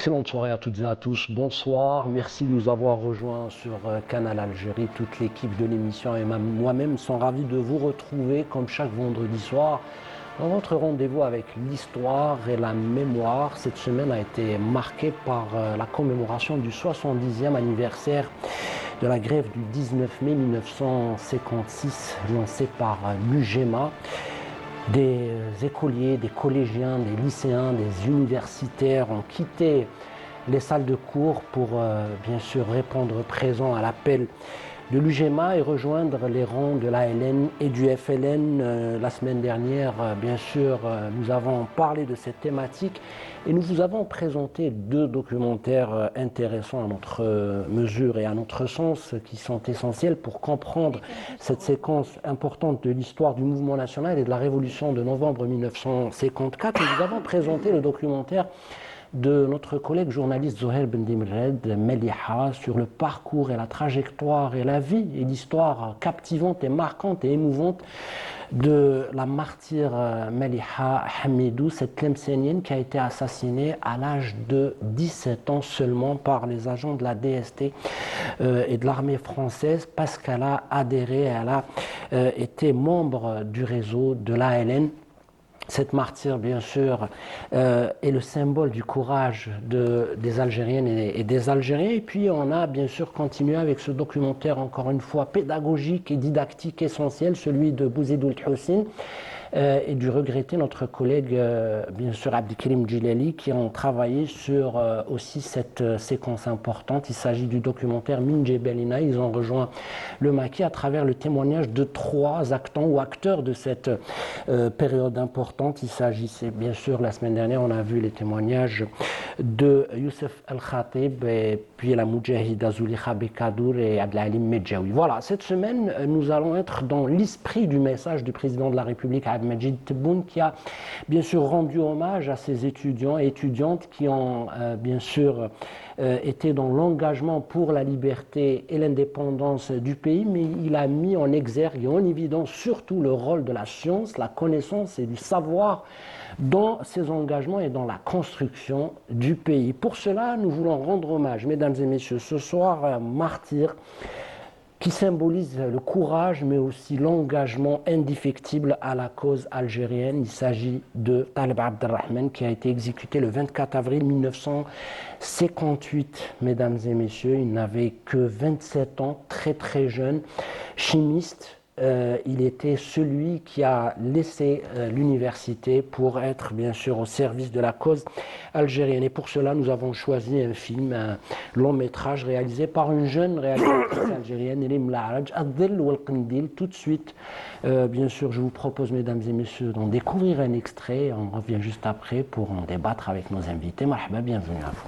Excellente soirée à toutes et à tous. Bonsoir. Merci de nous avoir rejoints sur Canal Algérie. Toute l'équipe de l'émission et moi-même sont ravis de vous retrouver comme chaque vendredi soir dans votre rendez-vous avec l'histoire et la mémoire. Cette semaine a été marquée par la commémoration du 70e anniversaire de la grève du 19 mai 1956 lancée par l'UGMA. Des écoliers, des collégiens, des lycéens, des universitaires ont quitté les salles de cours pour bien sûr répondre présent à l'appel de l'UGMA et rejoindre les rangs de l'ALN et du FLN. La semaine dernière, bien sûr, nous avons parlé de cette thématique et nous vous avons présenté deux documentaires intéressants à notre mesure et à notre sens qui sont essentiels pour comprendre cette séquence importante de l'histoire du mouvement national et de la révolution de novembre 1954. Nous avons présenté le documentaire de notre collègue journaliste Zoher Bendimred Meliha sur le parcours et la trajectoire et la vie et l'histoire captivante et marquante et émouvante de la martyre Meliha Hamidou, cette tlemcénienne qui a été assassinée à l'âge de 17 ans seulement par les agents de la DST et de l'armée française parce qu'elle a adhéré, elle a été membre du réseau de l'ALN. Cette martyre, bien sûr, est le symbole du courage des Algériennes et des Algériens. Et puis, on a bien sûr continué avec ce documentaire, encore une fois, pédagogique et didactique essentiel, celui de Bouzidoul Houssine, et du regretté notre collègue, bien sûr, Abdelkrim Djilali, qui ont travaillé sur aussi cette séquence importante. Il s'agit du documentaire Min Jebelina. Ils ont rejoint le maquis à travers le témoignage de trois actants ou acteurs de cette période importante. Il s'agissait, bien sûr, la semaine dernière, on a vu les témoignages de Youssef El-Khatib et puis la Moudjahida Zulikha Bekadour et Abdelalim Medjaoui. Voilà, cette semaine, nous allons être dans l'esprit du message du président de la République, Majid Tebboune, qui a bien sûr rendu hommage à ces étudiants et étudiantes qui ont bien sûr été dans l'engagement pour la liberté et l'indépendance du pays, mais il a mis en exergue et en évidence surtout le rôle de la science, la connaissance et du savoir dans ces engagements et dans la construction du pays. Pour cela, nous voulons rendre hommage, mesdames et messieurs, ce soir, à un martyr qui symbolise le courage, mais aussi l'engagement indéfectible à la cause algérienne. Il s'agit de Taleb Abdelrahman, qui a été exécuté le 24 avril 1958. Mesdames et messieurs, il n'avait que 27 ans, très très jeune, chimiste. Il était celui qui a laissé l'université pour être bien sûr au service de la cause algérienne. Et pour cela, nous avons choisi un film, un long métrage réalisé par une jeune réalisatrice algérienne, Rim Laaraj, Ad-Dhill wal Qindil. Tout de suite, bien sûr, je vous propose, mesdames et messieurs, d'en découvrir un extrait. On revient juste après pour en débattre avec nos invités. Marhaba, bienvenue à vous.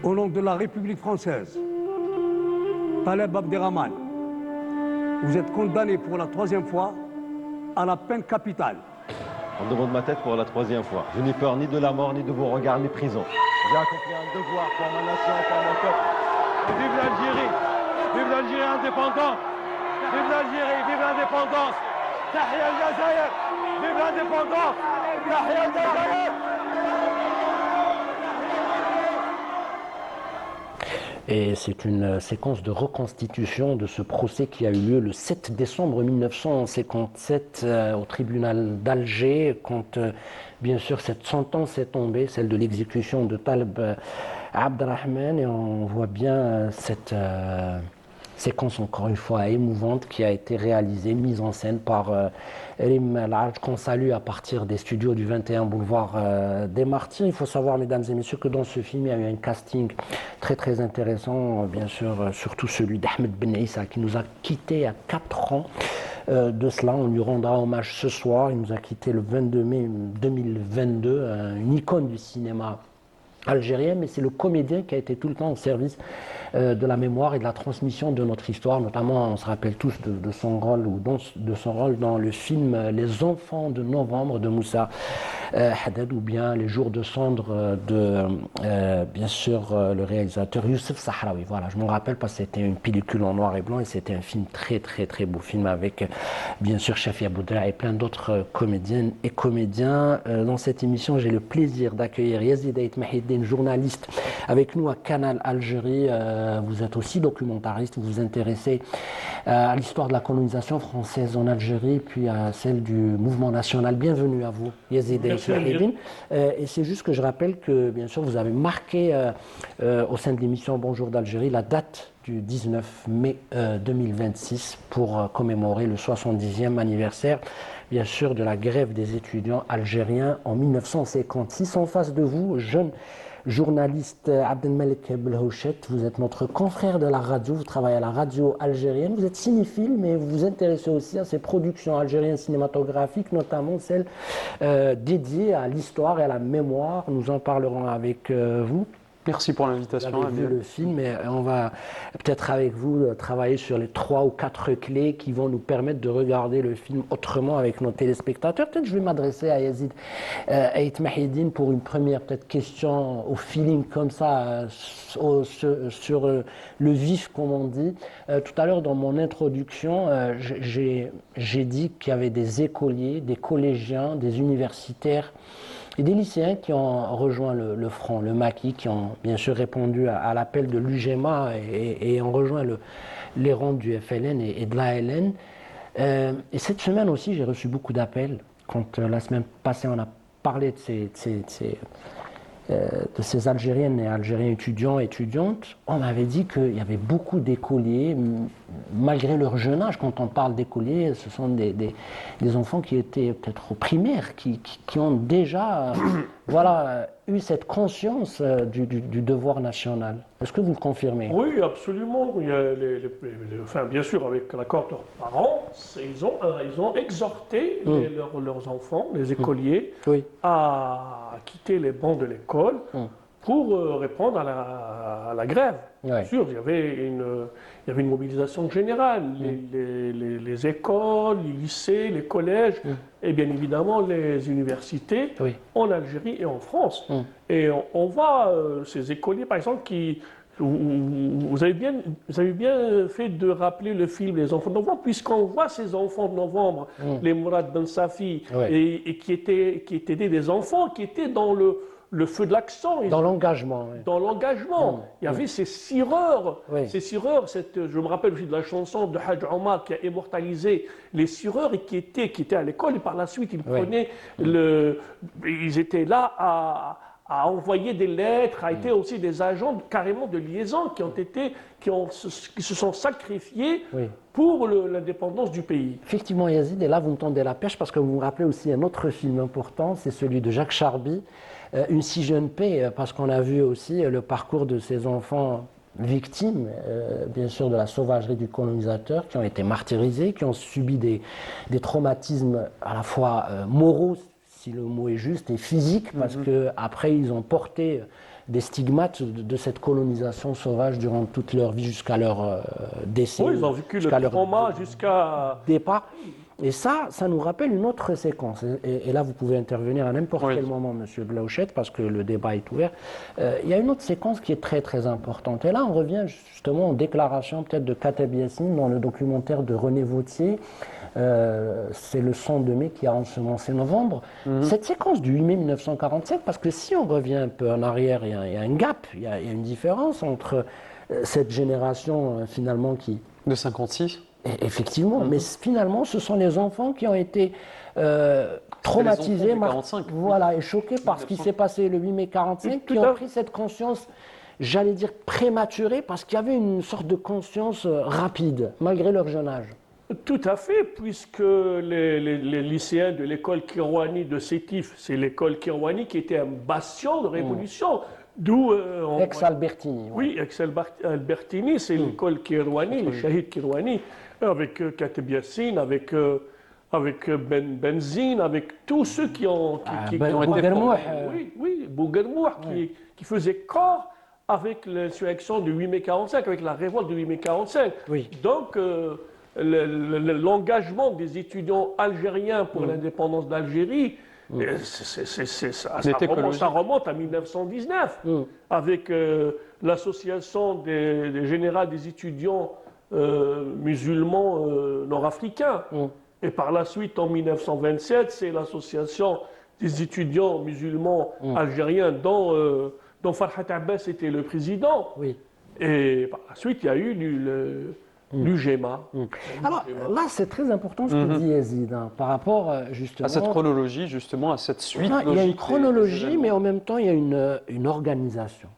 Au nom de la République française, Taleb Abderrahman, vous êtes condamné pour la troisième fois à la peine capitale. On demande ma tête pour la troisième fois. Je n'ai peur ni de la mort, ni de vos regards, ni prison. J'ai accompli un devoir pour ma nation, pour mon peuple. Vive l'Algérie! Vive l'Algérie indépendante! Vive l'Algérie! Vive l'indépendance! Tahia al-Jazaïr! Vive l'indépendance! Tahia al-Jazaïr! Et c'est une séquence de reconstitution de ce procès qui a eu lieu le 7 décembre 1957 au tribunal d'Alger, quand bien sûr cette sentence est tombée, celle de l'exécution de Taleb Abderrahman, et on voit bien cette séquence encore une fois émouvante qui a été réalisée, mise en scène par Elim Elhadj, qu'on salue à partir des studios du 21 boulevard des Martyrs. Il faut savoir, mesdames et messieurs, que dans ce film, il y a eu un casting très très intéressant, bien sûr, surtout celui d'Ahmed Ben Issa, qui nous a quittés à 4 ans de cela. On lui rendra hommage ce soir. Il nous a quittés le 22 mai 2022, une icône du cinéma algérien, mais c'est le comédien qui a été tout le temps au service de la mémoire et de la transmission de notre histoire. Notamment, on se rappelle tous de son rôle de son rôle dans le film Les Enfants de Novembre de Moussa Haddad, ou bien Les Jours de Cendre de bien sûr le réalisateur Youssef Sahraoui. Voilà, je m'en rappelle parce que c'était une pellicule en noir et blanc et c'était un film très très très beau film avec bien sûr Chafia Boudra et plein d'autres comédiennes et comédiens. Dans cette émission, j'ai le plaisir d'accueillir Yazid Ait Mahidine, journaliste avec nous à Canal Algérie. Vous êtes aussi documentariste, vous vous intéressez à l'histoire de la colonisation française en Algérie, puis à celle du mouvement national. Bienvenue à vous, Yazid Ait Mahidine. Et c'est juste que je rappelle que, bien sûr, vous avez marqué au sein de l'émission Bonjour d'Algérie la date du 19 mai 2026 pour commémorer le 70e anniversaire, bien sûr, de la grève des étudiants algériens en 1956. En face de vous, jeune journaliste Abdelmalek Belhouchet, vous êtes notre confrère de la radio, vous travaillez à la radio algérienne, vous êtes cinéphile, mais vous vous intéressez aussi à ces productions algériennes cinématographiques, notamment celles dédiées à l'histoire et à la mémoire. Nous en parlerons avec vous. Merci pour l'invitation. Vous avez vu le film et on va peut-être avec vous travailler sur les 3 ou 4 clés qui vont nous permettre de regarder le film autrement avec nos téléspectateurs. Peut-être je vais m'adresser à Yazid Ait Mahidine pour une première peut-être question au feeling comme ça, sur le vif comme on dit. Tout à l'heure dans mon introduction, j'ai dit qu'il y avait des écoliers, des collégiens, des universitaires et des lycéens qui ont rejoint le front, le maquis, qui ont bien sûr répondu à l'appel de l'UGMA et ont rejoint les rangs du FLN et de l'ALN. Et cette semaine aussi, j'ai reçu beaucoup d'appels. Quand la semaine passée, on a parlé de ces Algériennes et Algériens étudiants et étudiantes, on m'avait dit qu'il y avait beaucoup d'écoliers, malgré leur jeune âge. Quand on parle d'écoliers, ce sont des enfants qui étaient peut-être au primaire, qui ont déjà voilà, eu cette conscience du devoir national. Est-ce que vous le confirmez? Oui, absolument. Il y a enfin, bien sûr, avec l'accord de leurs parents, ils ont exhorté leurs enfants, les écoliers, à quitter les bancs de l'école pour répondre à la grève. Bien sûr, il y avait une mobilisation générale. Les écoles, les lycées, les collèges et bien évidemment les universités en Algérie et en France. Et on voit ces écoliers, par exemple, vous avez bien fait de rappeler le film Les Enfants de Novembre, puisqu'on voit ces enfants de novembre, les Mourad Ben Safi, et qui étaient des enfants qui étaient dans le feu de l'action. Dans l'engagement. Dans l'engagement. Il y avait ces cireurs. Ces cireurs, je me rappelle aussi de la chanson de Hadj Omar qui a immortalisé les cireurs et qui étaient à l'école, et par la suite ils étaient là à envoyer des lettres, à être aussi des agents carrément de liaison qui se sont sacrifiés pour l'indépendance du pays. Effectivement, Yazid, et là vous me tendez la perche parce que vous me rappelez aussi un autre film important, c'est celui de Jacques Charby, Une si jeune paix, parce qu'on a vu aussi le parcours de ces enfants victimes, bien sûr, de la sauvagerie du colonisateur, qui ont été martyrisés, qui ont subi des traumatismes à la fois moraux, si le mot est juste, et physiques, parce qu'après ils ont porté des stigmates de cette colonisation sauvage durant toute leur vie jusqu'à leur décès. Oui, ils ont vécu le trauma jusqu'à départ. Et ça nous rappelle une autre séquence. Et là, vous pouvez intervenir à n'importe quel moment, Monsieur Belhouchet, parce que le débat est ouvert. Il y a une autre séquence qui est très, très importante. Et là, on revient justement aux déclarations peut-être de Kateb Yassine dans le documentaire de René Vautier. C'est le sang de mai qui a ensemencé novembre. Cette séquence du 8 mai 1947, parce que si on revient un peu en arrière, il y a un gap, il y a une différence entre cette génération finalement qui... De 56 ? Effectivement, mais finalement, ce sont les enfants qui ont été traumatisés, les 45. Voilà, et choqués par ce qui s'est passé le 8 mai 45, qui ont pris cette conscience j'allais dire prématurée, parce qu'il y avait une sorte de conscience rapide, malgré leur jeune âge. Tout à fait, puisque les lycéens de l'école Kirouani de Sétif, c'est l'école Kirouani qui était un bastion de révolution, d'où... Ex-Albertini. Oui, ex-Albertini, c'est l'école Kirouani, le Shahid Kirouani, avec Kateb Yassine, avec Benzine, avec tous ceux qui ont été Bouguermouh. Oui, Bouguermouh, qui faisait corps avec l'insurrection du 8 mai 45, avec la révolte du 8 mai 45. Oui. Donc, l'engagement des étudiants algériens pour l'indépendance d'Algérie, ça remonte à 1919, avec l'association des générales des étudiants musulmans nord-africains. Et par la suite, en 1927, c'est l'association des étudiants musulmans algériens dont Farhat Abbas était le président. Oui. Et par la suite, il y a eu l'UGEMA. Alors là, c'est très important ce que dit Yazid, par rapport justement... À cette chronologie, justement, à cette suite Non, logique. il y a une chronologie, mais en même temps, il y a une organisation.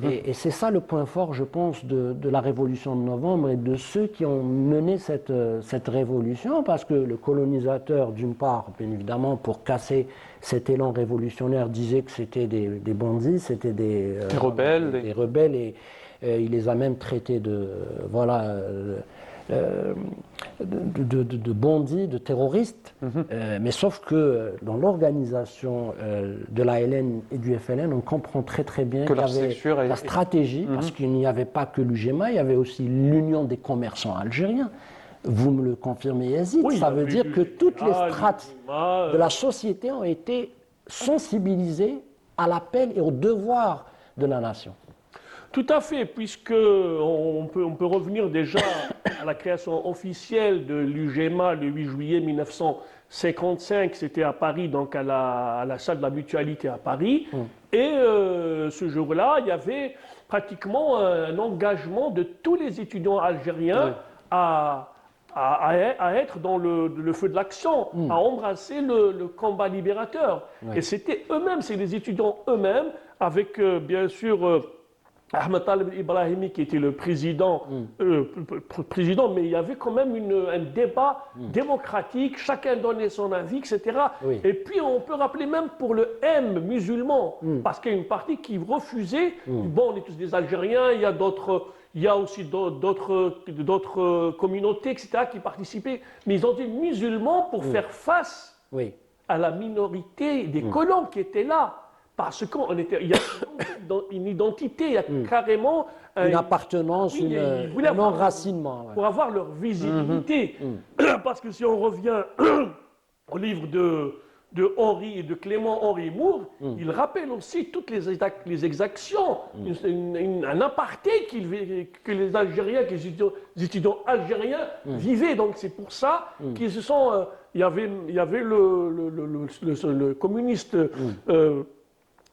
Et c'est ça le point fort, je pense, de la Révolution de novembre et de ceux qui ont mené cette révolution, parce que le colonisateur, d'une part, bien évidemment, pour casser cet élan révolutionnaire, disait que c'était des bandits, c'était des rebelles. Des rebelles, et il les a même traités de bandits, de terroristes. Mais sauf que dans l'organisation de l'ALN et du FLN, on comprend très très bien qu'il y avait la stratégie, parce qu'il n'y avait pas que l'UGMA, il y avait aussi l'Union des commerçants algériens. Vous me le confirmez, Yazid, Oui, ça veut dire que toutes les strates de la société ont été sensibilisées à l'appel et au devoir de la nation. Tout à fait, puisque on peut revenir déjà à la création officielle de l'UGMA le 8 juillet 1955, c'était à Paris, donc à la salle de la Mutualité à Paris. Et ce jour-là, il y avait pratiquement un engagement de tous les étudiants algériens à être dans le feu de l'action, à embrasser le combat libérateur. Et c'était eux-mêmes, c'est les étudiants eux-mêmes, avec bien sûr... Ahmed Taleb Ibrahimi qui était le président, mais il y avait quand même un débat démocratique, chacun donnait son avis, etc. Oui. Et puis on peut rappeler même pour le M musulman, parce qu'il y a une partie qui refusait, bon on est tous des Algériens, il y a aussi d'autres communautés, etc. qui participaient, mais ils ont dit musulmans pour faire face à la minorité des colons qui étaient là. Parce qu'il y a une identité, il y a carrément... une appartenance, un enracinement. Pour avoir leur visibilité. Parce que si on revient au livre de Henri et de Clément Henri Moore, il rappelle aussi toutes les exactions, un apartheid que les Algériens, que les étudiants algériens vivaient. Donc c'est pour ça qu'ils se sont... Il y avait le communiste...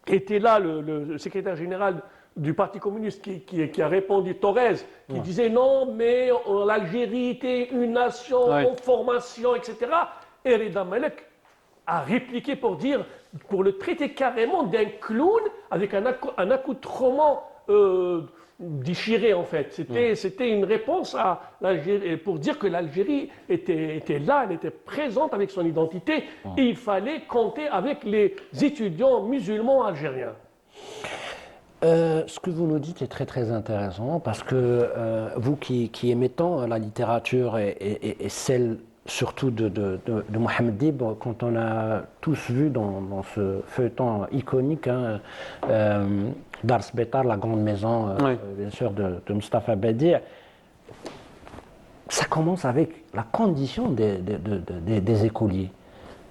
était là le secrétaire général du Parti communiste qui a répondu, Thorez, qui disait non, mais l'Algérie était une nation en formation, etc. Et Reda Malek a répliqué pour le traiter carrément d'un clown avec un accoutrement déchiré en fait. C'était une réponse à l'Algérie pour dire que l'Algérie était là, elle était présente avec son identité et il fallait compter avec les étudiants musulmans algériens. Ce que vous nous dites est très très intéressant parce que vous qui aimez tant la littérature et celle surtout de Mohamed Dib, quand on a tous vu dans ce feuilleton iconique, Dars Betar, la grande maison, bien sûr, de Mustapha Badi, ça commence avec la condition des écoliers,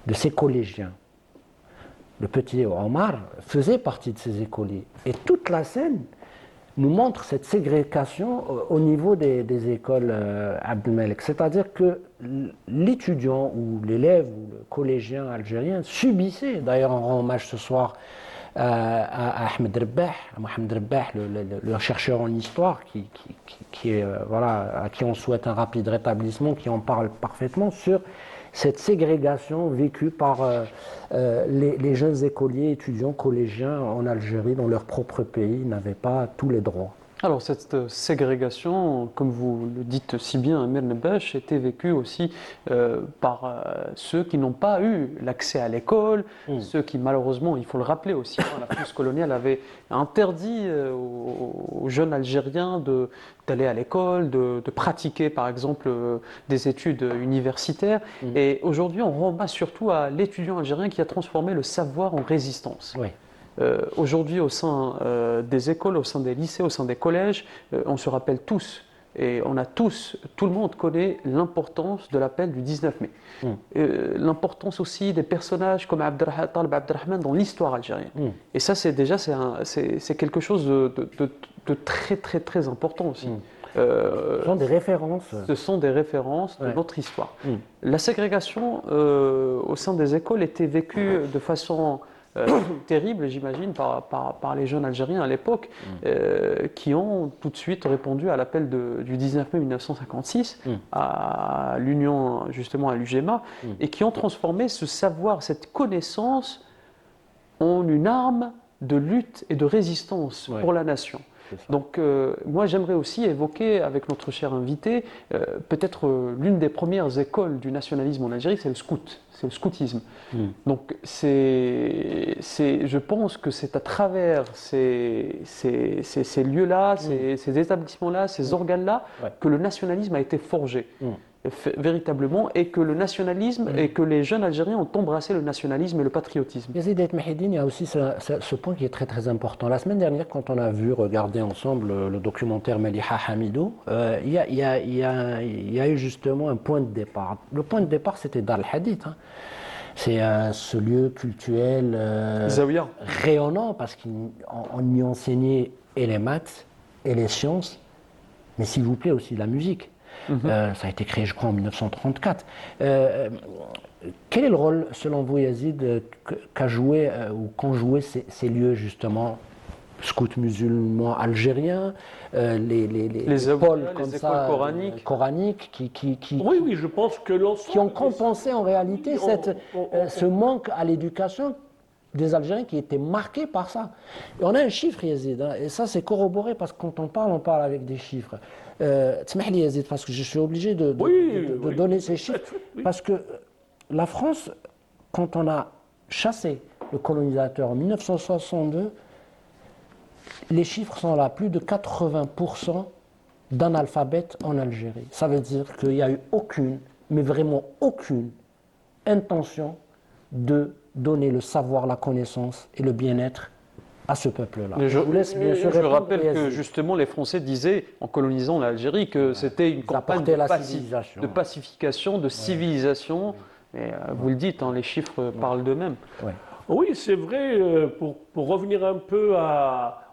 de ces collégiens. Le petit Omar faisait partie de ces écoliers. Et toute la scène nous montre cette ségrégation au niveau des écoles Abdelmalek. C'est-à-dire que l'étudiant ou l'élève ou le collégien algérien subissait, d'ailleurs on rend hommage ce soir à Ahmed Rebbah, à Mohamed Rebbah, le chercheur en histoire, qui est, à qui on souhaite un rapide rétablissement, qui en parle parfaitement sur cette ségrégation vécue par les jeunes écoliers, étudiants, collégiens en Algérie, dans leur propre pays, n'avaient pas tous les droits. Alors cette ségrégation, comme vous le dites si bien, Amir Nebash, était vécue aussi par ceux qui n'ont pas eu l'accès à l'école, ceux qui malheureusement, il faut le rappeler aussi, la France coloniale avait interdit aux jeunes Algériens d'aller à l'école, de pratiquer par exemple des études universitaires. Et aujourd'hui, on rebat surtout à l'étudiant algérien qui a transformé le savoir en résistance. Oui. Aujourd'hui, au sein des écoles, au sein des lycées, au sein des collèges, on se rappelle tous, et on a tous, tout le monde connaît l'importance de l'appel du 19 mai. L'importance aussi des personnages comme Talib Abdelrahman dans l'histoire algérienne. Et ça, c'est déjà c'est quelque chose de très, très, très important aussi. Ce sont des références. Ce sont des références de notre histoire. La ségrégation au sein des écoles était vécue de façon terrible, j'imagine, par les jeunes Algériens à l'époque, qui ont tout de suite répondu à l'appel du 19 mai 1956 à l'Union, justement à l'UGMA, et qui ont transformé ce savoir, cette connaissance, en une arme de lutte et de résistance pour la nation. Donc moi j'aimerais aussi évoquer avec notre cher invité peut-être l'une des premières écoles du nationalisme en Algérie, c'est le scoutisme. Donc je pense que c'est à travers ces lieux-là, ces établissements-là, ces organes-là que le nationalisme a été forgé. Véritablement, et que le nationalisme et que les jeunes Algériens ont embrassé le nationalisme et le patriotisme. Yazid El Mahidine, il y a aussi ce point qui est très très important. La semaine dernière, quand on a vu regarder ensemble le documentaire Maliha Hamidou, il y a eu justement un point de départ. Le point de départ, c'était Dar el-Hadith. C'est ce lieu culturel rayonnant parce qu'on y enseignait et les maths et les sciences, mais s'il vous plaît aussi la musique. Ça a été créé, je crois, en 1934. Quel est le rôle, selon vous, Yazid, qu'ont joué ces lieux, justement, scouts musulmans algériens, les écoles comme ça, coraniques qui oui, je pense que qui ont compensé en réalité ce manque à l'éducation des Algériens qui étaient marqués par ça. Et on a un chiffre, Yazid, et ça c'est corroboré parce que quand on parle avec des chiffres. T'smah li Yazid, parce que je suis obligé de donner ces chiffres, parce que la France, quand on a chassé le colonisateur en 1962, les chiffres sont là, plus de 80% d'analphabètes en Algérie. Ça veut dire qu'il n'y a eu aucune, mais vraiment aucune, intention de donner le savoir, la connaissance et le bien-être à ce peuple-là. Je vous laisse bien sûr. Je rappelle que justement les Français disaient, en colonisant l'Algérie, que c'était une campagne de pacification, de civilisation. Et vous le dites, les chiffres parlent d'eux-mêmes. Oui, c'est vrai. Pour revenir un peu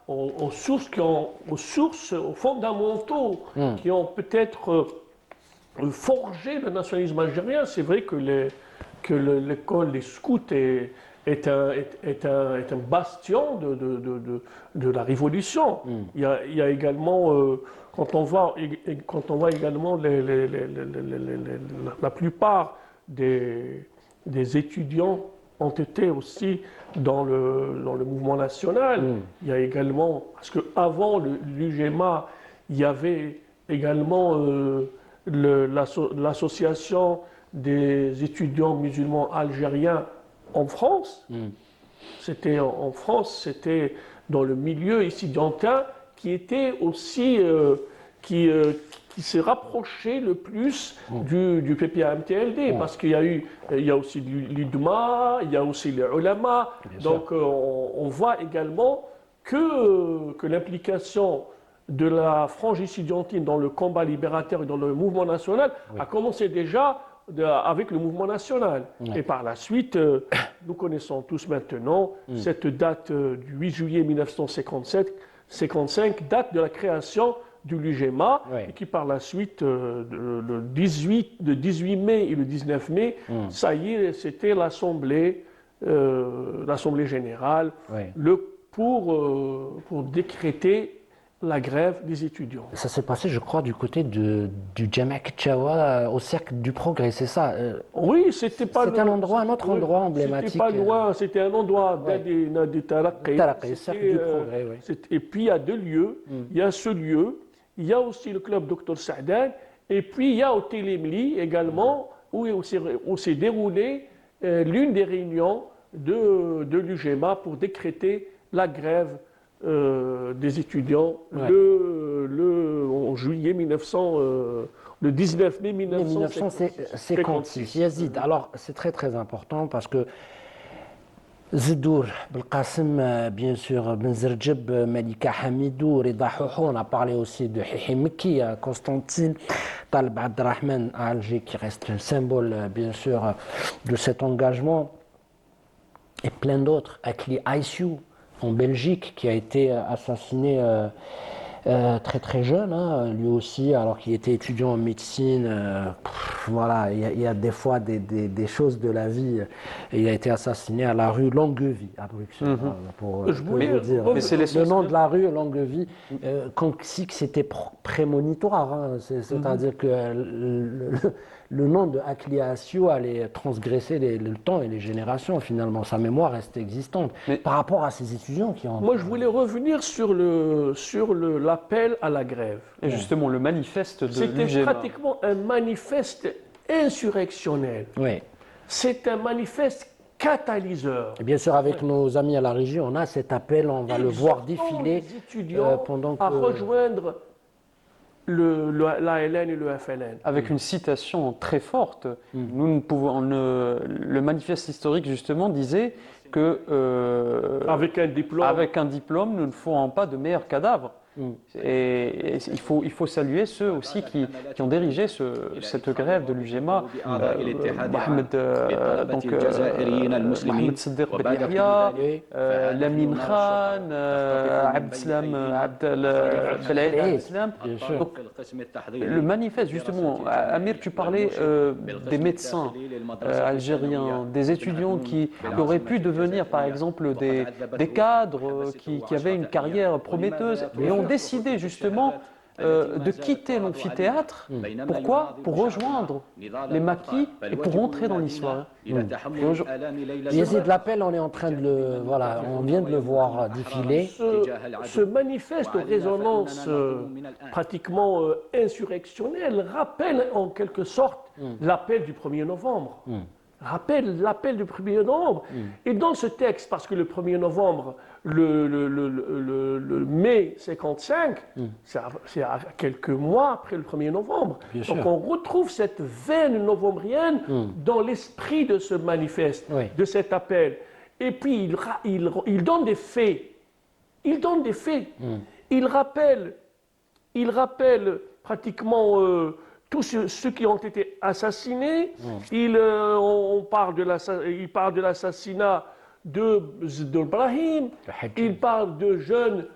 aux sources, aux fondamentaux qui ont peut-être forgé le nationalisme algérien, c'est vrai que l'école des scouts est un bastion de la révolution. Il y a également, quand on voit également la plupart des étudiants ont été aussi dans le mouvement national. Il y a également, parce qu'avant l'UGMA, il y avait également l'association des étudiants musulmans algériens en France. C'était en France, c'était dans le milieu estudiantin qui était aussi qui se rapprochait le plus du PPA-MTLD, parce qu'il y a aussi l'IDMA, il y a aussi les ulama. Donc on voit également que l'implication de la frange estudiantine dans le combat libérateur et dans le mouvement national a commencé déjà avec le mouvement national. Et par la suite, nous connaissons tous maintenant cette date du 8 juillet 1955, date de la création de l'UGMA, et qui par la suite, le 18 mai et le 19 mai, ça y est, c'était l'Assemblée générale pour décréter la grève des étudiants. Ça s'est passé, je crois, du côté du Jamaa Chawa au Cercle du Progrès, c'est ça? Oui, c'était pas un autre endroit emblématique. C'était pas loin, c'était un endroit des Taraqi. Cercle du Progrès, oui. Et puis il y a deux lieux. Il y a ce lieu, il y a aussi le club Dr Saadan, et puis il y a au Télémli également, où s'est déroulée l'une des réunions de l'UGMA pour décréter la grève des étudiants en juillet 1900, le 19 mai 1956. Yazid, alors c'est très très important parce que Zdour, Belkacem, bien sûr, Benzerjeb, Malika Hamidou, Rida Houhou, on a parlé aussi de Hihi Mekki, Constantine, Talib Abdrahman à Alger, qui reste un symbole, bien sûr, de cet engagement, et plein d'autres. Akli Aïssiou, en Belgique, qui a été assassiné très très jeune, hein, lui aussi, alors qu'il était étudiant en médecine. Voilà, il y a des fois des choses de la vie. Il a été assassiné à la rue Longuevie à Bruxelles, pour vous dire. Mais c'est le nom de la rue Longuevie, comme si c'était prémonitoire, hein, c'est-à-dire que le nom de Akli Aïssiou allait transgresser le temps et les générations, finalement. Sa mémoire reste existante. Mais par rapport à ces étudiants qui ont... Moi, je voulais revenir sur l'appel à la grève. Et justement, le manifeste de l'UGMA. C'était pratiquement un manifeste insurrectionnel. Oui. C'est un manifeste catalyseur. Et bien sûr, avec nos amis à la régie, on a cet appel, on va le voir défiler les étudiants pendant que... à rejoindre l'ALN et le FLN. Avec une citation très forte, nous ne pouvons, le manifeste historique justement disait que avec un diplôme, nous ne ferons pas de meilleurs cadavres. Et il faut saluer ceux aussi qui ont dirigé cette grève de l'UGMA, Mohamed Siddiq Ben Yahya, Lamine Khan, Abdeslam Abdeslam. Le manifeste, justement, Amir, tu parlais des médecins algériens, des étudiants qui auraient pu devenir, par exemple, des cadres qui avaient une carrière prometteuse et ont décidé justement de quitter l'amphithéâtre. Pourquoi? Pour rejoindre les maquis et pour rentrer dans l'histoire. Yazid, l'appel, on est en train de le... Voilà, on vient de le voir défiler. Ce manifeste aux résonances pratiquement insurrectionnelles rappelle en quelque sorte l'appel du 1er novembre. Rappelle l'appel du 1er novembre. Et dans ce texte, parce que le 1er novembre, le mai 55, c'est à quelques mois après le 1er novembre. Donc on retrouve cette veine novembrienne dans l'esprit de ce manifeste, de cet appel. Et puis il donne des faits. Il donne des faits. Il rappelle pratiquement tous ceux qui ont été assassinés. Il parle de l'assassinat de Brahim. Il parle de jeunes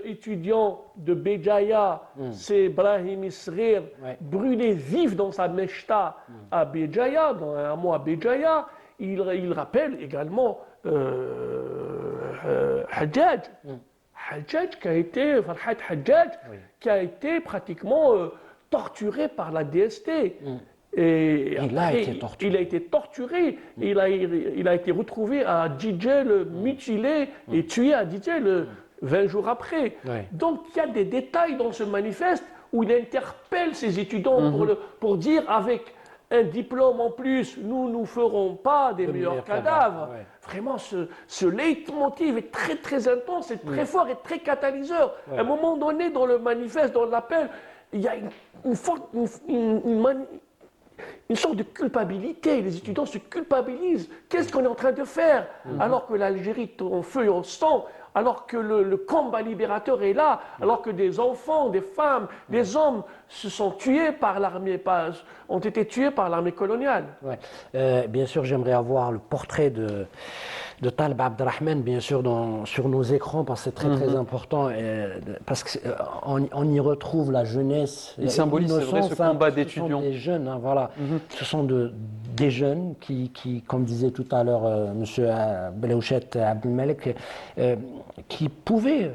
étudiants de Béjaïa, c'est Brahim Isrir, brûlé vif dans sa mechta à Béjaïa, dans un hameau à Béjaïa. Il rappelle également Hajjaj. Hajjaj Farhat Hajjaj, qui a été pratiquement torturé par la DST. Et après, il a été torturé. Il a été retrouvé à Djidjel, mutilé et tué à Djidjel 20 jours après. Donc il y a des détails dans ce manifeste où il interpelle ses étudiants pour dire avec un diplôme en plus, nous ne ferons pas des meilleurs cadavres. Vraiment, ce leitmotiv est très très intense, c'est très fort et très catalyseur. À un moment donné, dans le manifeste, dans l'appel, il y a une sorte de culpabilité. Les étudiants se culpabilisent. Qu'est-ce qu'on est en train de faire? Alors que l'Algérie est en feu et en sang, alors que le combat libérateur est là, alors que des enfants, des femmes, des hommes se sont tués par l'armée, ont été tués par l'armée coloniale. Bien sûr, j'aimerais avoir le portrait de Talib Abdrahman, bien sûr, sur nos écrans, parce que c'est très très important, parce qu'on y retrouve la jeunesse. Il symbolise, c'est vrai, ce combat d'étudiants. Ce sont des jeunes, voilà. Ce sont des jeunes qui, comme disait tout à l'heure M. Belouchet Abdelmalek, qui pouvaient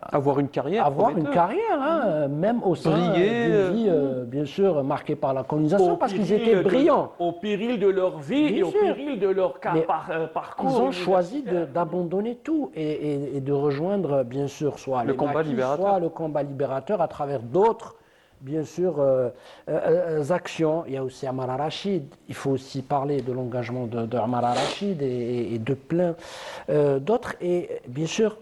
avoir une carrière. Avoir une carrière, hein, même au sein d'une vie, bien sûr, marquée par la colonisation, parce qu'ils étaient brillants. Au péril de leur vie Bien et au sûr. péril de leur parcours. Ils ont choisi d'abandonner tout et de rejoindre, bien sûr, soit Le les combat maquis, libérateur. soit le combat libérateur à travers d'autres, bien sûr, actions. Il y a aussi Amara Rachid. Il faut aussi parler de l'engagement de Amara Rachid et de plein d'autres. Et bien sûr,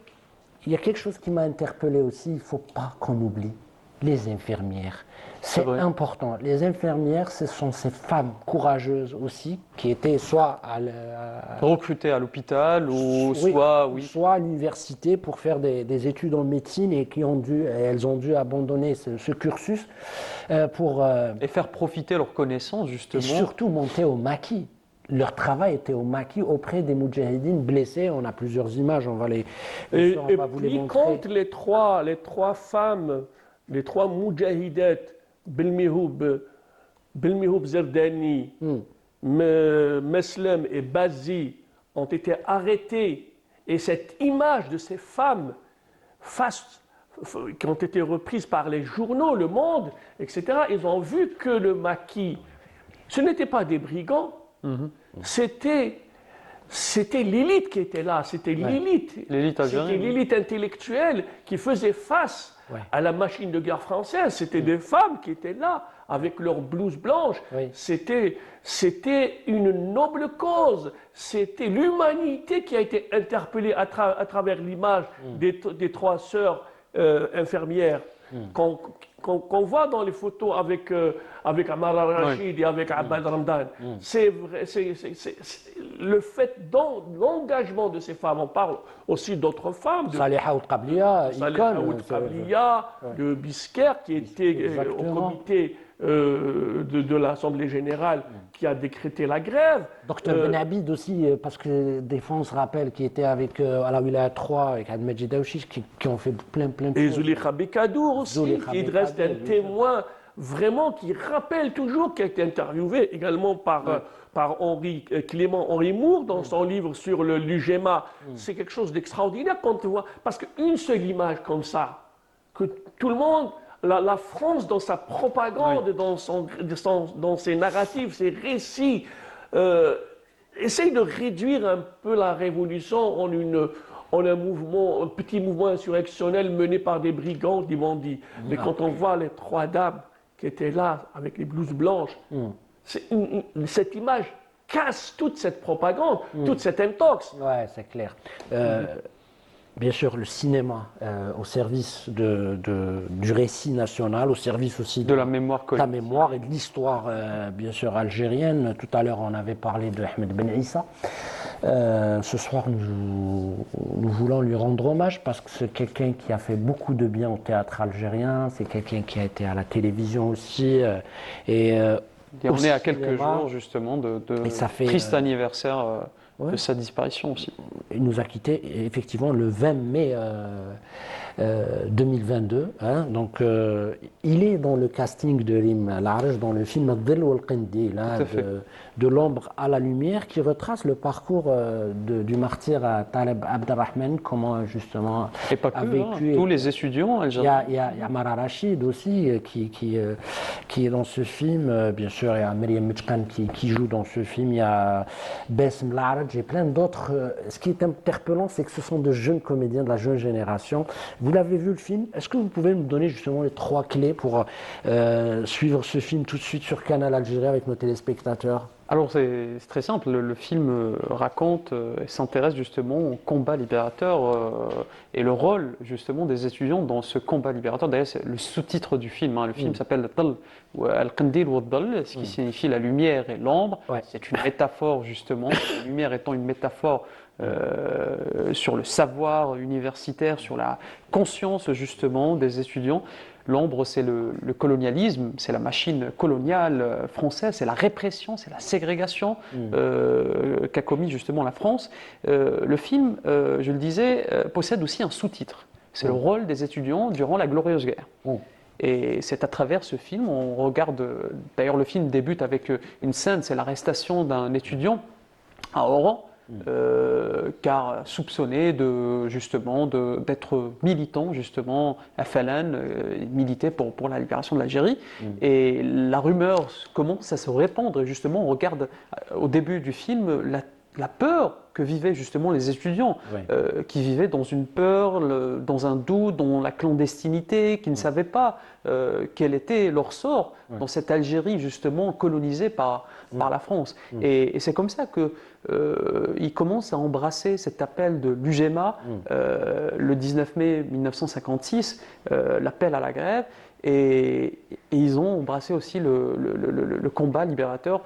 il y a quelque chose qui m'a interpellé aussi, il ne faut pas qu'on oublie les infirmières. C'est vrai. important. Les infirmières, ce sont ces femmes courageuses aussi, qui étaient soit Recrutées à l'hôpital ou oui, soit, soit à l'université pour faire des études en médecine et elles ont dû abandonner ce cursus pour et faire profiter leurs connaissances et justement. surtout monter au maquis. Leur travail était au maquis auprès des moudjahidines blessés. On a plusieurs images, on va vous les puis montrer. quand les trois femmes, les trois moudjahidettes, Belmihoub Zerdani, Meslem et Bazi, ont été arrêtées, et cette image de ces femmes qui ont été reprises par les journaux, Le Monde, etc., ils ont vu que le maquis, ce n'était pas des brigands, c'était l'élite qui était là, c'était l'élite. L'élite algérienne. C'était l'élite intellectuelle qui faisait face à la machine de guerre française. C'était des femmes qui étaient là, avec leurs blouses blanches. Oui. C'était une noble cause. C'était l'humanité qui a été interpellée à travers l'image des trois sœurs infirmières. Qu'on voit dans les photos avec Amara Rachid et avec Abad Ramdan. C'est vrai, c'est le fait l'engagement de ces femmes. On parle aussi d'autres femmes, Saliha Oud-Qabliya, icône. Oud-Qabliya, de Bisker, qui était au comité de l'Assemblée générale qui a décrété la grève. Docteur Ben Abid aussi, parce que des fois on se rappelle qu'il était avec à la Wilaya 3 avec Ahmed Majid Daouchiche qui ont fait plein de Et choses. Zulekha Bekadour aussi, Zulekha qui reste Bekadour, un bien témoin vraiment qui rappelle toujours, qui a été interviewé également par Clément Henri Moore dans son livre sur l'UGEMA. C'est quelque chose d'extraordinaire quand on voit, parce qu'une seule image comme ça, que tout le monde, la France dans sa propagande, dans ses narratifs, ses récits, essaye de réduire un peu la révolution en un petit mouvement insurrectionnel mené par des brigands, des bandits. Mais quand on voit les trois dames qui étaient là avec les blouses blanches, cette image casse toute cette propagande, toute cette intox. Ouais, c'est clair. Bien sûr, le cinéma au service du récit national, au service aussi De la mémoire la collective. mémoire et de l'histoire, bien sûr, algérienne. Tout à l'heure, on avait parlé de Ahmed Ben Issa. Ce soir, nous voulons lui rendre hommage parce que c'est quelqu'un qui a fait beaucoup de bien au théâtre algérien. C'est quelqu'un qui a été à la télévision aussi. Et on au est à quelques cinéma. jours justement de Et ça fait, triste anniversaire ouais. de sa disparition aussi. Il nous a quittés effectivement le 20 mai 2022. Hein, donc, il est dans le casting de Rim Larj, dans le film Dhil wal Qindil, hein, de l'ombre à la lumière, qui retrace le parcours du martyr Taleb Abderrahman, comment justement Et pas a que, vécu. tous les étudiants algériens. Il y a Amara Rachid aussi qui est dans ce film. Bien sûr, il y a Myriam Mechkan qui joue dans ce film. Il y a Bessem Larj et plein d'autres. Ce qui est interpellant, c'est que ce sont de jeunes comédiens de la jeune génération. Vous l'avez vu le film. Est-ce que vous pouvez nous donner justement les 3 clés pour suivre ce film tout de suite sur Canal Algérie avec nos téléspectateurs? Alors c'est très simple, le film raconte et s'intéresse justement au combat libérateur et le rôle justement des étudiants dans ce combat libérateur. D'ailleurs c'est le sous-titre du film, hein. Le film s'appelle Dhal Al-Qindil wa Dhal, ce qui signifie la lumière et l'ombre. Ouais. C'est une métaphore justement, la lumière étant une métaphore sur le savoir universitaire, sur la conscience justement des étudiants. L'ombre, c'est le colonialisme, c'est la machine coloniale française, c'est la répression, c'est la ségrégation qu'a commis justement la France. Le film, je le disais, possède aussi un sous-titre. C'est le rôle des étudiants durant la Glorieuse Guerre. Et c'est à travers ce film, on regarde, d'ailleurs le film débute avec une scène, c'est l'arrestation d'un étudiant à Oran, car soupçonné justement d'être militant, justement, à Falan, militer pour la libération de l'Algérie. Et la rumeur commence à se répandre. Et justement, on regarde au début du film la peur que vivaient justement les étudiants, qui vivaient dans une peur, dans un doute, dans la clandestinité, qui ne savaient pas quel était leur sort dans cette Algérie justement colonisée par la France. Et c'est comme ça qu'ils commencent à embrasser cet appel de l'UGMA le 19 mai 1956, l'appel à la grève, et ils ont embrassé aussi le combat libérateur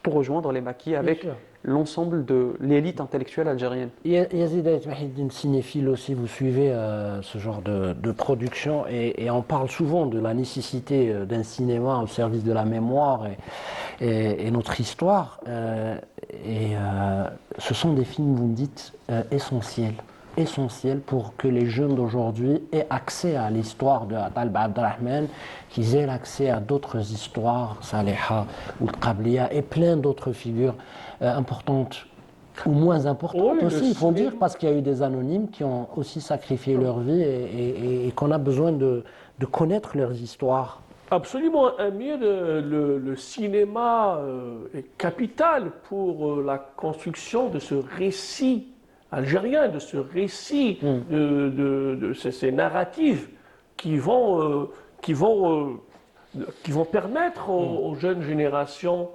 pour rejoindre les maquis avec l'ensemble de l'élite intellectuelle algérienne. Yazid Ait Wahiddine, cinéphile aussi, vous suivez ce genre de production et on parle souvent de la nécessité d'un cinéma au service de la mémoire et notre histoire. Ce sont des films, vous me dites, essentiels pour que les jeunes d'aujourd'hui aient accès à l'histoire de Talb Abdelrahman, qu'ils aient accès à d'autres histoires, Saleha ou Qabliya et plein d'autres figures importantes ou moins importantes aussi, il faut dire, parce qu'il y a eu des anonymes qui ont aussi sacrifié leur vie et qu'on a besoin de connaître leurs histoires. Absolument, Amir, le cinéma est capital pour la construction de ce récit algérien, de ce récit, de ces narratifs qui vont permettre aux jeunes générations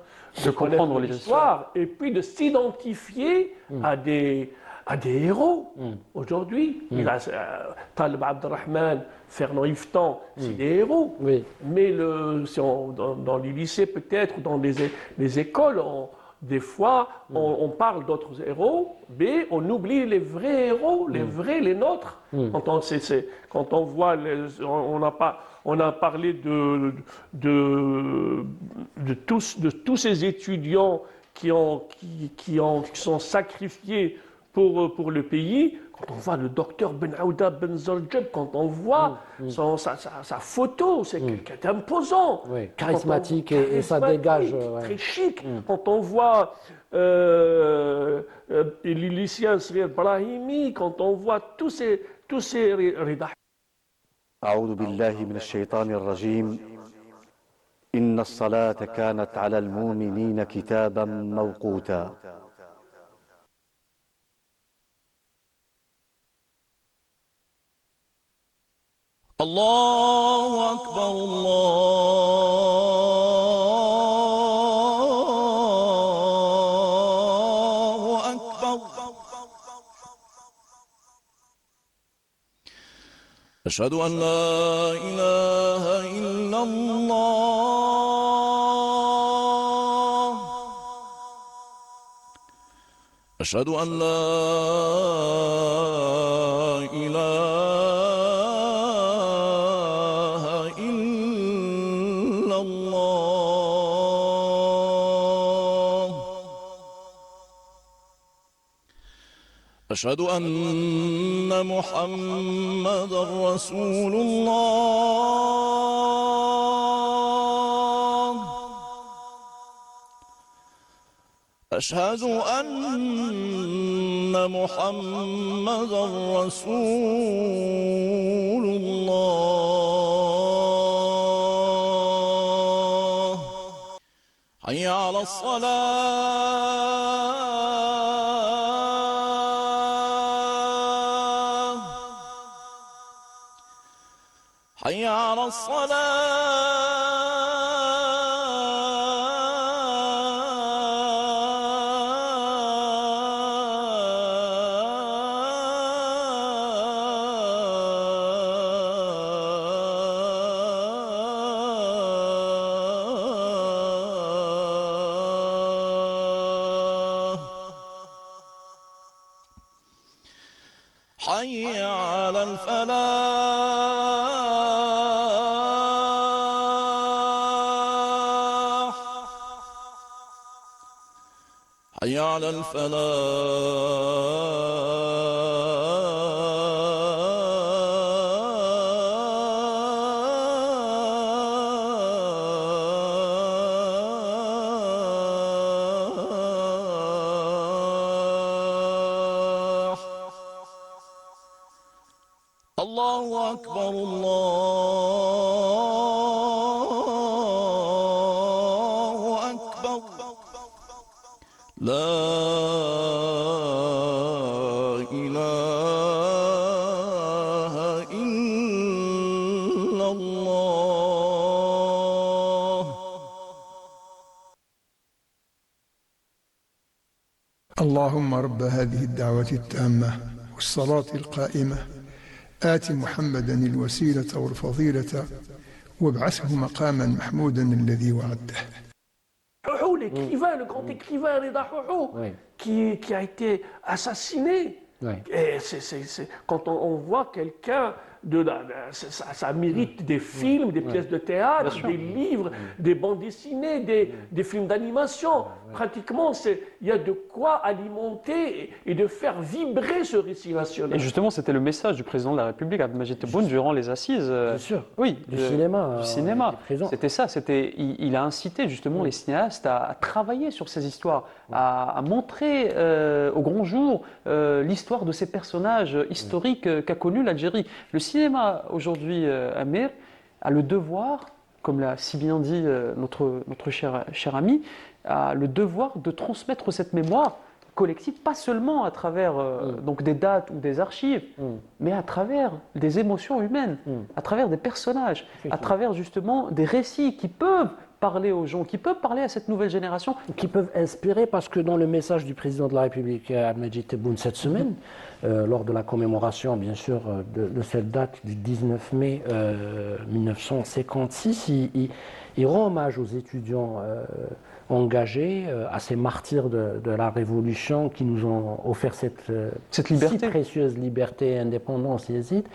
de comprendre l'histoire et puis de s'identifier à des héros. Aujourd'hui, Talb Abdelrahman, Fernand Yvetot, c'est des héros. Oui. Mais dans les lycées peut-être, dans les écoles, des fois, on parle d'autres héros, mais on oublie les vrais héros, les vrais, les nôtres. Quand on voit, on a parlé de tous ces étudiants qui sont sacrifiés pour le pays. Quand on voit le docteur Ben Aouda Ben Zorjeb, quand on voit sa photo, c'est quelqu'un d'imposant. Oui, charismatique et ça dégage. Très chic. Quand on voit Lycien Srir Brahimi, quand on voit tous ces Rida. أعوذ بالله من الشيطان الرجيم إن الصلاة كانت على المؤمنين كتابا موقوتا الله أكبر الله أكبر أشهد أن لا إله إلا الله أشهد أن لا إله إلا الله أشهد أن محمدًا رسول الله أشهد أن محمدًا رسول الله حي على الصلاة حي على الصلاة حي على الفلاح حي على الفلاح الله أكبر الله أكبر لا إله إلا الله اللهم رب هذه الدعوة التامة والصلاة القائمة آت محمدا الوسيلة والفضيلة وابعثه مقاما محمودا الذي وعدته. Chouchou, l'écrivain, le grand écrivain Reda Chouchou, qui a été assassiné. Et quand on voit quelqu'un, ça mérite des films, des pièces de théâtre, des livres, des bandes dessinées, des films d'animation. Pratiquement, il y a de quoi alimenter et de faire vibrer ce récit national. Et justement, c'était le message du président de la République, Abdelmajid Tebboune, durant les assises. Bien sûr. Oui, Du cinéma. C'était ça. Il a incité justement les cinéastes à travailler sur ces histoires, à montrer au grand jour l'histoire de ces personnages historiques qu'a connu l'Algérie. Le cinéma aujourd'hui, Amir, a le devoir, comme l'a si bien dit notre cher ami, a le devoir de transmettre cette mémoire collective, pas seulement à travers donc des dates ou des archives, mais à travers des émotions humaines, à travers des personnages, à travers justement des récits qui peuvent parler aux gens, qui peuvent parler à cette nouvelle génération. Qui peuvent inspirer, parce que dans le message du président de la République, Abdelmajid Tebboune, cette semaine, lors de la commémoration, bien sûr, de cette date du 19 mai 1956, il rend hommage aux étudiants engagés, à ces martyrs de la Révolution qui nous ont offert cette liberté, si précieuse liberté et indépendance yézide.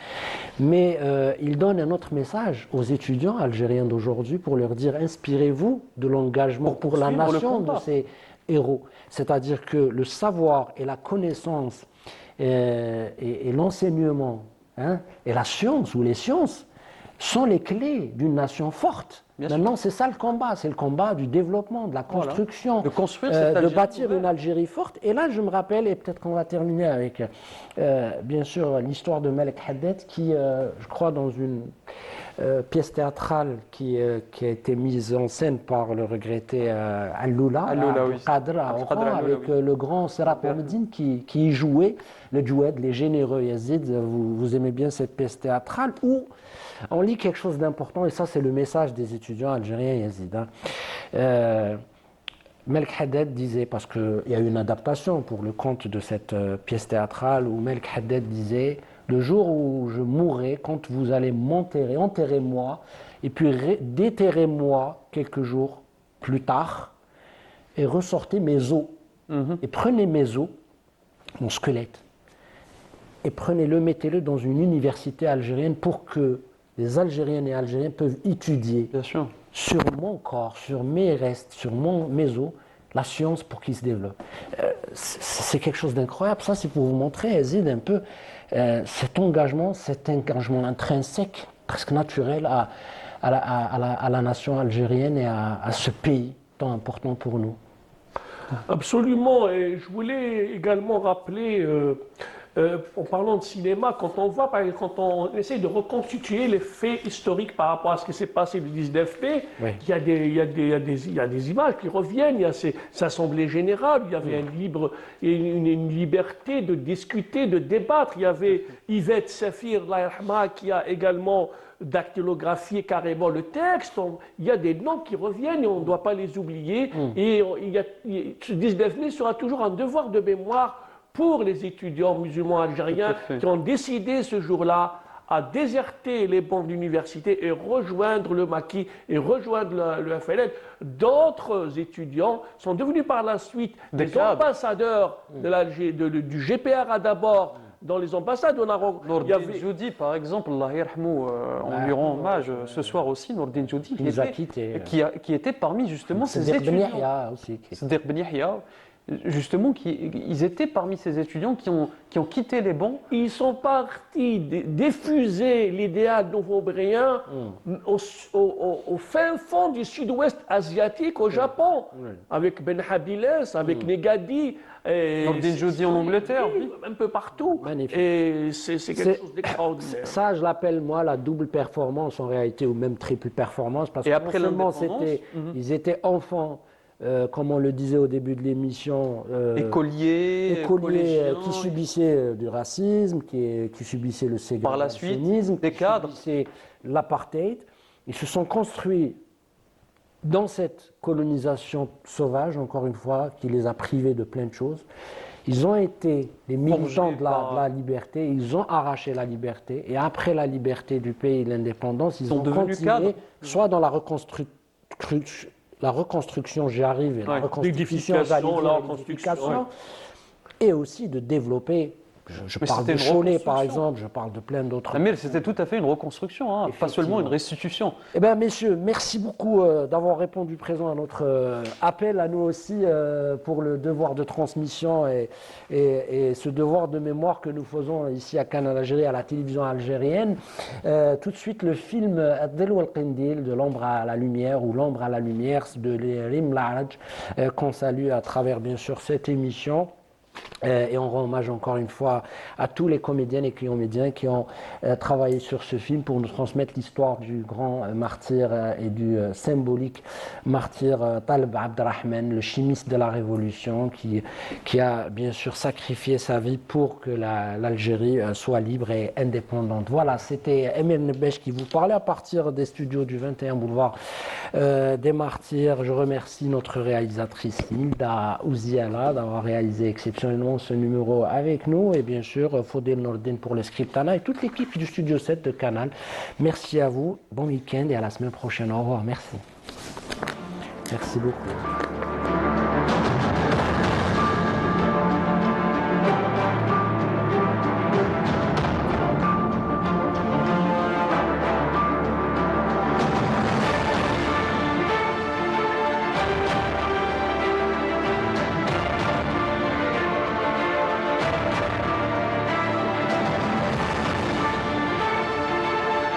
Mais il donne un autre message aux étudiants algériens d'aujourd'hui pour leur dire: inspirez-vous de l'engagement pour la nation de ces héros. C'est-à-dire que le savoir et la connaissance et l'enseignement et la science ou les sciences sont les clés d'une nation forte. Maintenant, c'est ça le combat, c'est le combat du développement, de la construction, de construire cette de bâtir une Algérie forte. Et là, je me rappelle, et peut-être qu'on va terminer avec, bien sûr, l'histoire de Malek Haddad, qui, je crois, dans une pièce théâtrale qui a été mise en scène par le regretté Alloula, Qadr à Oran, avec le grand Serap Hamedine qui y jouait, le Djoued, les généreux Yazid. Vous aimez bien cette pièce théâtrale où on lit quelque chose d'important, et ça c'est le message des étudiants algériens Yazid. Malek Haddad disait, parce qu'il y a eu une adaptation pour le conte de cette pièce théâtrale, où Malek Haddad disait: le jour où je mourrai, quand vous allez m'enterrer, enterrez-moi, et puis déterrez-moi quelques jours plus tard, et ressortez mes os, et prenez mes os, mon squelette, et prenez-le, mettez-le dans une université algérienne pour que les Algériennes et Algériens peuvent étudier sur mon corps, sur mes restes, sur mes os, la science pour qu'ils se développent. C'est quelque chose d'incroyable. Ça, c'est pour vous montrer, Yazid, un peu cet engagement intrinsèque, presque naturel à la nation algérienne et à ce pays tant important pour nous. Absolument. Et je voulais également rappeler, en parlant de cinéma, quand on essaie de reconstituer les faits historiques par rapport à ce qui s'est passé le 19 mai, il y a des images qui reviennent, il y a ces assemblées générales, il y avait une liberté de discuter, de débattre. Il y avait Yvette Safir qui a également dactylographié carrément le texte. Il y a des noms qui reviennent et on ne doit pas les oublier. Et ce 19 mai sera toujours un devoir de mémoire pour les étudiants musulmans algériens qui ont décidé ce jour-là à déserter les bancs d'université et rejoindre le maquis et rejoindre le FLN. D'autres étudiants sont devenus par la suite des ambassadeurs du GPRA d'abord, dans les ambassades. Nourdine Joudi, par exemple, Allah yarhamou, on lui rend hommage ce soir aussi, Nourdine Joudi, qui était parmi justement ces étudiants. Siddiq Ben Yahya, justement, ils étaient parmi ces étudiants qui ont quitté les bancs. Ils sont partis diffuser l'idéal nouveau-bréen au fin fond du sud-ouest asiatique, au Japon, avec Ben Habiles, avec Negadi. Nordin Jodi en Angleterre, oui, un peu partout. Magnifique. Et c'est quelque chose d'extraordinaire. Ça, je l'appelle, moi, la double performance en réalité, ou même triple performance, parce Et que après non seulement l'indépendance, ils étaient enfants, comme on le disait au début de l'émission, écoliers, collégiens, qui subissaient du racisme, qui subissaient le ségrégationnisme, par la suite, des cadres, qui subissaient l'apartheid. Ils se sont construits dans cette colonisation sauvage, encore une fois, qui les a privés de plein de choses. Ils ont été les militants de la liberté, ils ont arraché la liberté, et après la liberté du pays, l'indépendance, ils ont continué, soit dans la reconstruction, j'y arrive, et la reconstruction, et aussi de développer. Je parle de Cholet, par exemple, je parle de plein d'autres. Mais c'était tout à fait une reconstruction, hein, pas seulement une restitution. Eh bien, messieurs, merci beaucoup d'avoir répondu présent à notre appel, à nous aussi, pour le devoir de transmission et ce devoir de mémoire que nous faisons ici à Canal Algérie, à la télévision algérienne. Tout de suite, le film Ad-Dil wal Qindil, de l'ombre à la lumière, ou l'ombre à la lumière, de Rim Laraj, qu'on salue à travers, bien sûr, cette émission. Et on rend hommage encore une fois à tous les comédiennes et comédiens qui ont travaillé sur ce film pour nous transmettre l'histoire du grand martyr et du symbolique martyr Taleb Abderrahman, le chimiste de la Révolution, qui a bien sûr sacrifié sa vie pour que l'Algérie soit libre et indépendante. Voilà, c'était Emir Nebech qui vous parlait à partir des studios du 21 boulevard des Martyrs. Je remercie notre réalisatrice Hilda Ouziala d'avoir réalisé exceptionnellement ce numéro avec nous, et bien sûr Fodel Nordin pour le Scriptana et toute l'équipe du Studio 7 de Canal. Merci à vous, bon week-end et à la semaine prochaine. Au revoir, merci. Merci beaucoup.